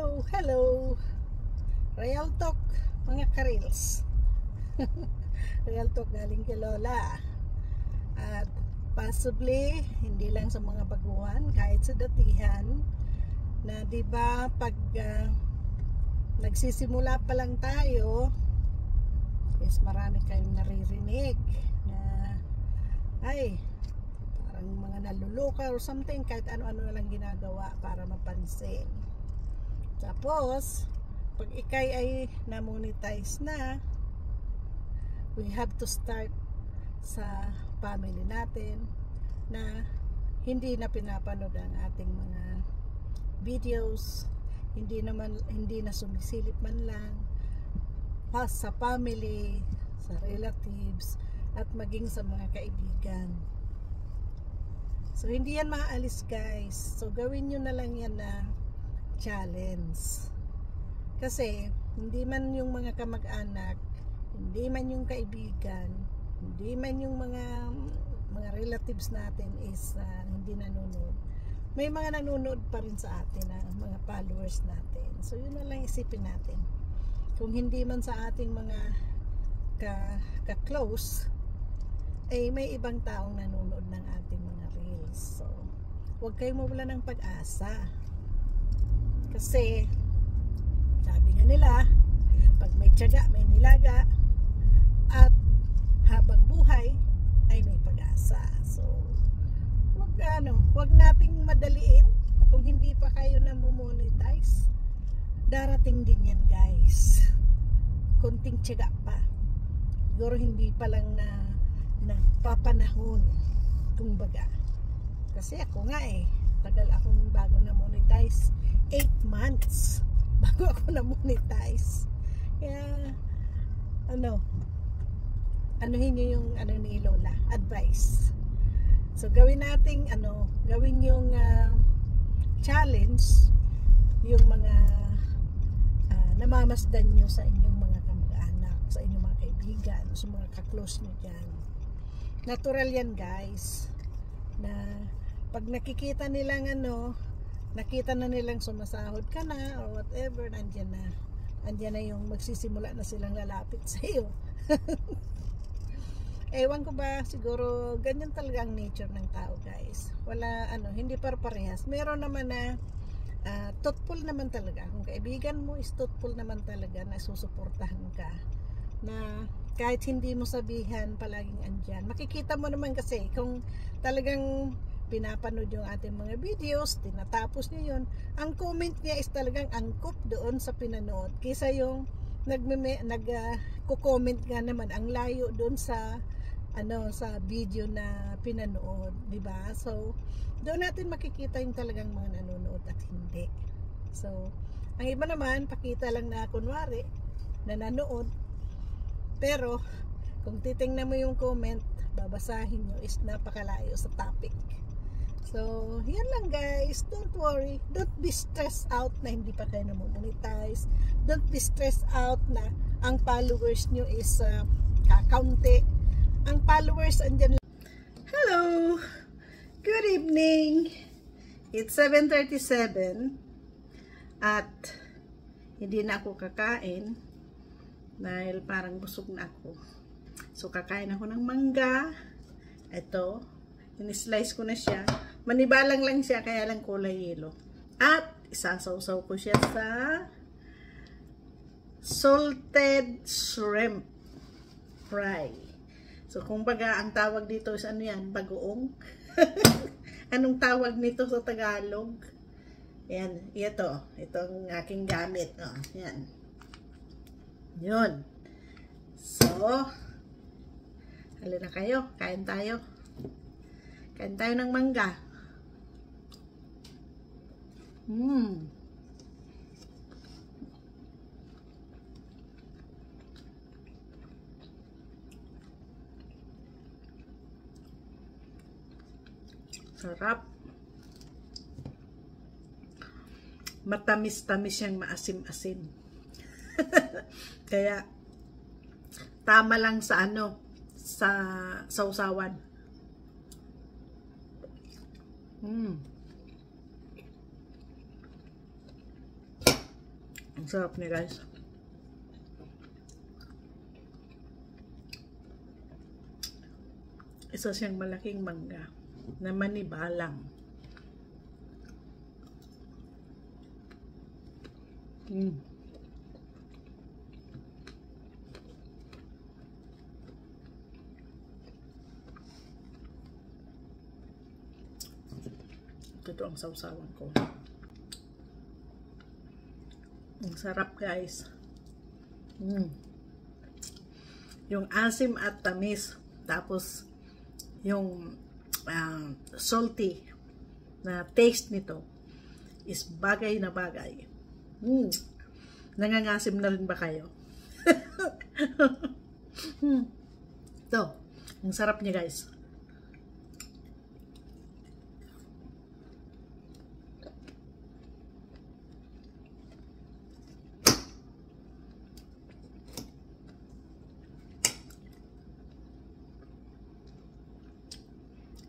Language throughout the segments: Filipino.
Hello, hello. Real talk, mga karils. Real talk galing kay Lola. At possibly, hindi lang sa mga baguhan, kahit sa datihan, na diba pag nagsisimula pa lang tayo, is marami kayong naririnig na ay, parang mga naluluka or something, kahit ano-ano na lang ginagawa para mapansin. Tapos, pag ikay ay na-monetize na, we have to start sa family natin na hindi na pinapanood ang ating mga videos, hindi na sumisilip man lang sa family, sa relatives, at maging sa mga kaibigan. So, hindi yan maaalis, guys. So, gawin nyo na lang yan na challenge. Kasi, hindi man yung mga kamag-anak, hindi man yung kaibigan, hindi man yung mga relatives natin is hindi nanonood. May mga nanonood pa rin sa atin na mga followers natin. So, yun na lang isipin natin. Kung hindi man sa ating mga ka-close, ay may ibang taong nanonood ng ating mga reels. So, huwag kayong mawala ng pag-asa. Kasi, sabi nga nila, pag may tiyaga, may nilaga, at habang buhay, ay may pag-asa. So, huwag nating madaliin. Kung hindi pa kayo na-monetize, darating din yan, guys. Konting tiyaga pa. Siguro hindi pa lang papanahon, kumbaga. Kasi ako nga tagal akong bago na-monetize. 8 months bago ako na-monetize. Kaya, anuhin nyo yung ni Lola, advice. So, gawin nating, gawin yung challenge, yung mga namamasdan nyo sa inyong mga kamag-anak, sa inyong mga kaibigan, sa mga ka-close nyo dyan. Natural yan, guys, na pag nakikita nilang nakita na nilang sumasahod ka na or whatever, andyan na yung magsisimula na silang lalapit sa iyo. Ewan ko ba, siguro ganyan talaga ang nature ng tao, guys. Wala, hindi parehas. Meron naman na thoughtful naman talaga. Kung kaibigan mo is thoughtful naman talaga na susuportahan ka. Na kahit hindi mo sabihan, palaging andyan. Makikita mo naman kasi kung talagang pinapanood yung ating mga videos, tinatapos niya yun, ang comment niya is talagang angkop doon sa pinanood. Kaysa yung nag-comment nga naman ang layo doon sa sa video na pinanood, di ba? So, doon natin makikita yung talagang mga nanonood at hindi. So, ang iba naman, pakita lang na kunwari na nanood. Pero, kung titingnan mo yung comment, babasahin nyo is napakalayo sa topic. So, yan lang, guys. Don't worry. Don't be stressed out na hindi pa kayo na-monetize. Don't be stressed out na ang followers nyo is kakaunti. Ang followers andyan lang. Hello! Good evening! It's 7:37 at hindi na ako kakain dahil parang busog na ako. So, kakain ako ng mangga. Ito. In-slice ko na siya. Manibalang lang siya, kaya lang kulay yellow. At isasawsaw ko siya sa salted shrimp fry. So, kumbaga, ang tawag dito is yan? Bagoong? Anong tawag nito sa Tagalog? Yan, itong aking gamit. Yan. Yun. So, halina kayo, kain tayo. Kain tayo ng mangga. Sarap. Matamis-tamis siyang maasim-asim. Kaya, tama lang sa sa sausawan. Ang sarap niya, guys. Isa siyang malaking mangga na manibalang. Ito ang sausawan ko. Ang sarap, guys. Yung asim at tamis. Tapos, yung salty na taste nito is bagay na bagay. Nangangasim na rin ba kayo? Ito, ang sarap niya, guys.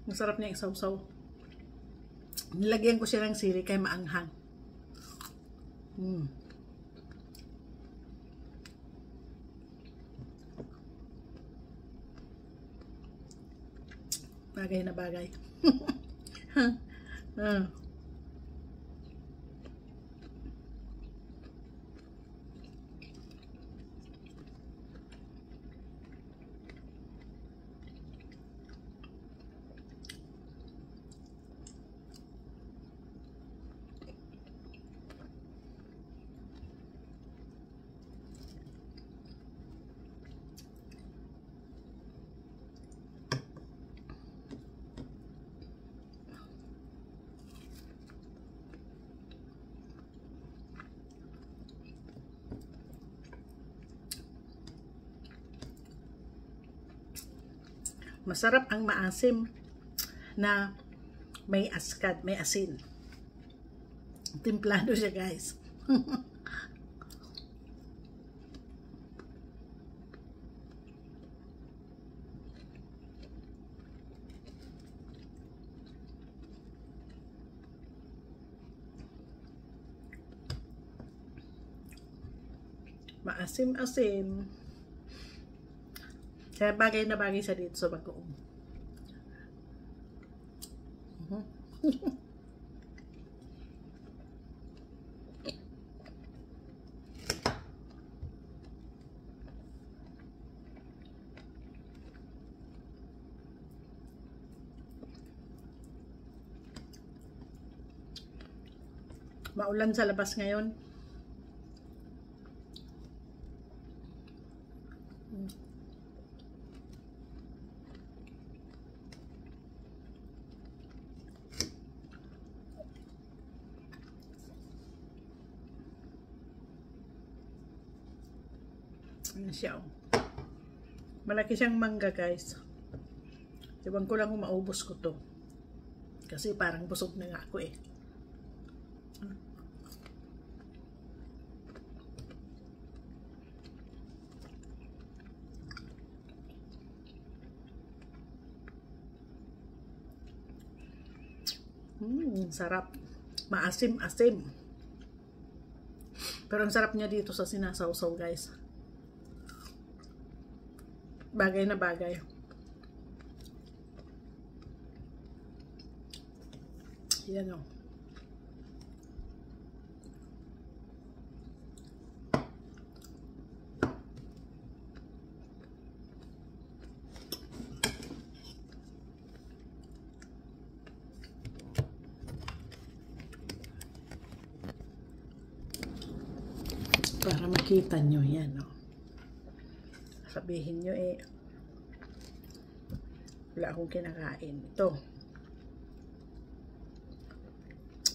Ang sarap niya isaw-saw. Nilagyan ko siya ng sili kay maanghang. Bagay na bagay. Masarap ang maasim na may askad, may asin. Timplado siya, guys. Maasim-asim. Kaya bagay na bagay sa dito sa bagoong. Maulan sa labas ngayon. Ayan siya. Malaki siyang mangga, guys. Iwan ko lang kung maubos ko to. Kasi parang busog na nga ako eh. Sarap. Maasim-asim. Pero ang sarap niya dito sa sinasawsaw, guys. Bagay na bagay. Yan o. Para makita nyo yan o. Sabihin nyo eh, wala akong kinakain. Ito.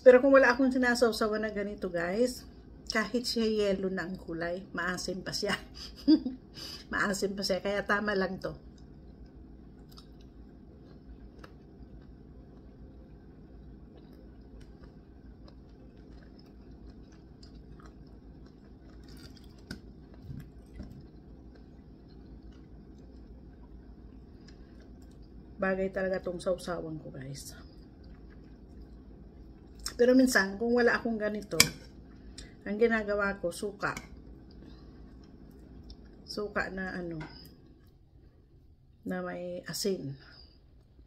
Pero kung wala akong sinasawsawan na ganito, guys, kahit siya yellow na ang kulay, maasim pa siya. Maasim pa siya. Kaya tama lang to. Bagay talaga tong sausawan ko, guys. Pero minsan, kung wala akong ganito, Ang ginagawa ko, suka. Suka na ano, na may asin.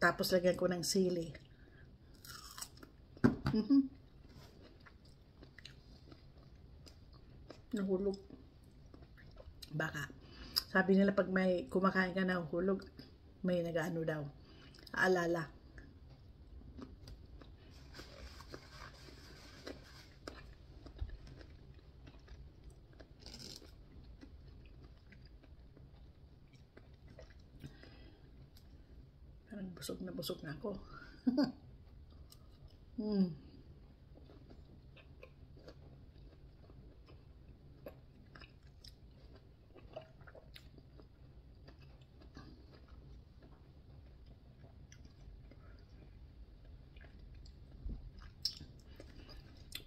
Tapos lagyan ko ng sili. Nahulog. Baka. Sabi nila pag may kumakain ka na hulog, may nag-ano daw. Aalala. Parang busog na ako.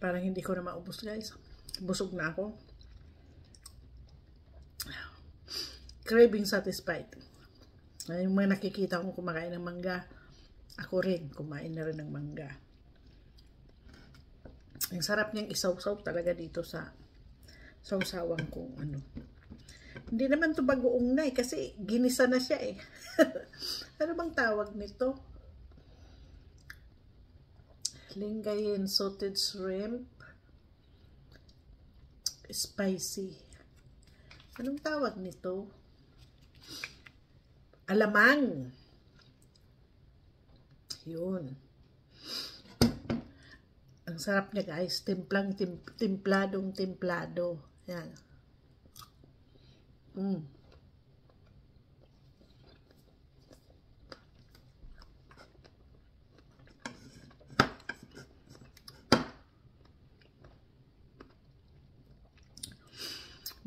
Parang hindi ko na maubos, guys. Busog na ako. Craving satisfied. Yung mga nakikita kong kumakain ng mangga, ako rin, kumain na rin ng mangga. Ang sarap niyang isaw-saw talaga dito sa sawsawan kong ano. Hindi naman to bagoong na kasi ginisa na siya eh. Ano bang tawag nito? Lingayen salted shrimp. Spicy. Anong tawag nito? Alamang. Yun. Ang sarap niya, guys. Templadong templado. Yan.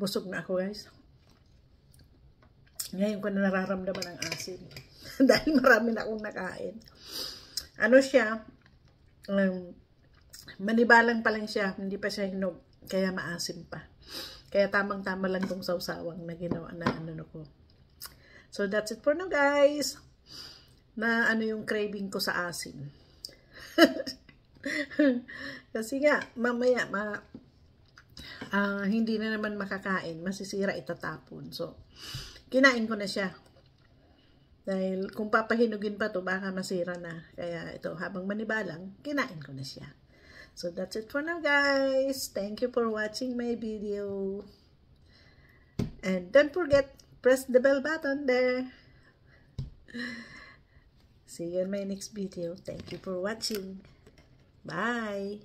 Busog na ako, guys. Ngayon ko na nararamdaman ang asin. Dahil marami na akong nakain. Ano siya, manibalang pa lang siya. Hindi pa siya hinog. Kaya maasim pa. Kaya tamang-tama lang tong sawsawang na ginawa na ano ko. So that's it for now, guys. Na ano yung craving ko sa asin. Kasi nga, mamaya, hindi na naman makakain. Masisira, itatapon. So, kinain ko na siya. Dahil kung papahinugin pa to baka masira na. Kaya ito, habang manibalang, kinain ko na siya. So that's it for now, guys. Thank you for watching my video. And don't forget, press the bell button there. See you in my next video. Thank you for watching. Bye.